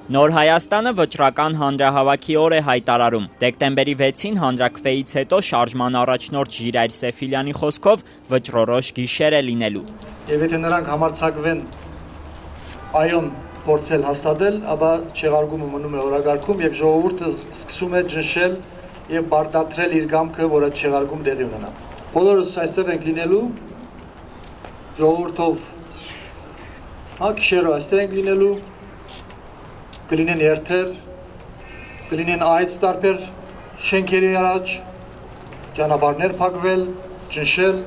Նոր Հայաստանը վճռական հանրահավաքի օր է հայտարարում։ Դեկտեմբերի 6-ին հանրաքվեից հետո շարժման առաջնորդ Ժիրայր Սեֆիլյանի խոսքով վճռորոշ գիշեր է լինելու։ Եվ եթե նրանք համարձակվեն այոն փորձել հաստատել, ապա չեղարկումը մնում է օրակարգում եւ ժողովուրդը սկսում է ճնշել եւ բարդացրել իր կամքը, որը չեղարկում տեղի ունենա։ Բոլորս այստեղ ենք լինելու, ժողովուրդով գիշերը այստեղ ենք լինելու, կլինեն երթեր, կլինեն այց տարբեր շենքերի առաջ, ճանապարհներ փակվել, ճնշել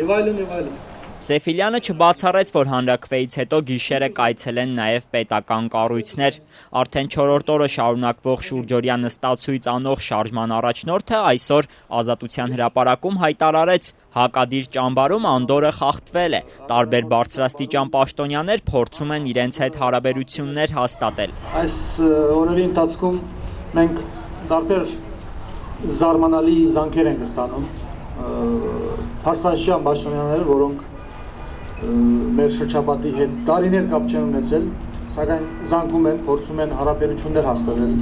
եւ այլն եւ այլն։ Սեֆիլյանը չբացառեց, որ հանրաքվեից հետո գիշերը կայցելեն նաև պետական կառույցներ։ Արդեն 4-րդ օրը շարունակվող շուրջօրյա նստացույց անող շարժման առաջնորդը այսօր Ազատության հրապարակում հայտարարեց, հակադիր ճամբարում անդորը խախտվել է։ Տարբեր բարձրաստիճան պաշտոնյաներ փորձում են իրենց հետ հարաբերություններ հաստատել։ Այս օրերի ընթացքում մենք տարբեր զարմանալի զանգեր ենք ստանում։ Բարձրաստիճան պաշտոնյաներ, որոնք մեր շրջապատի հետ տարիներ կապ չեն ունեցել, սակայն զանգում են, փորձում են հարաբերություններ հաստատել։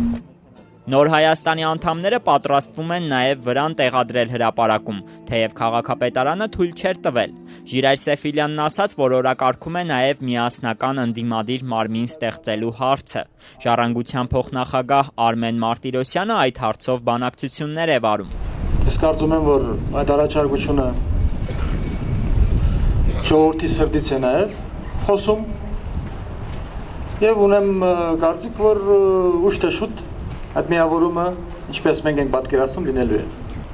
Նոր Հայաստանի անդամները պատրաստվում են նաև վրան տեղադրել հրապարակում, թեև քաղաքապետարանը թույլ չէր տվել։ Ժիրայր Սեֆիլյանն ասաց, որ օրակարգում է նաև միասնական ընդդիմադիր մարմին ստեղծելու հարցը։ Ժառանգության փոխնախագահ Արմեն Մարտիրոսյանը այդ հարցով բանակցություններ է վարում։ Ես կարծում եմ, որ այդ առաջարկությունը ժողովրդի սրտից է նաև խոսում եւ ունեմ կարծիք, որ ուշ թե շուտ այդ միավորումը, ինչպես մենք ենք պատկերացնում, լինելու է։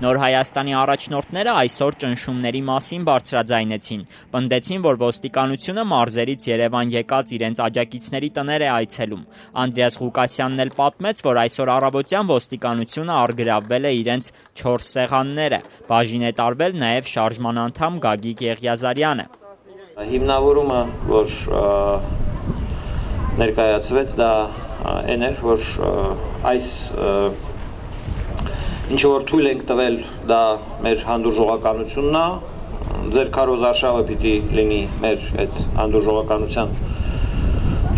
Նոր Հայաստանի առաջնորդները այսօր ճնշումների մասին բարձրաձայնեցին, պնդեցին, որ ոստիկանությունը մարզերից Երևան եկած իրենց աջակիցների տներ է այցելում։ Անդրեաս Ղուկասյանն էլ պատմեց, որ այսօր առավոտյան ոստիկանությունը առգրավվել է իրենց 4 սեղանները, բաժին է տարվել նաև շարժման անդամ Գագիկ Եղիազարյանը։ Հիմնավորումը, որ ներկայացվեց, դա այն էր, որ այս ինչ որ թույլ ենք տվել, դա մեր հանդուրժողականությունն է, ձեր քարոզարշավը պիտի լինի մեր այդ հանդուրժողականության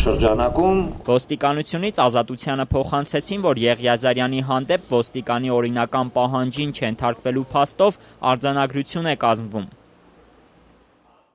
շրջանակում։ Ոստիկանությունից Ազատությանը փոխանցեցին, որ Եղիազարյանի հանդեպ ոստիկանի օրինական պահանջին չենթարկվելու փաստով արձանագրություն է կազմվում։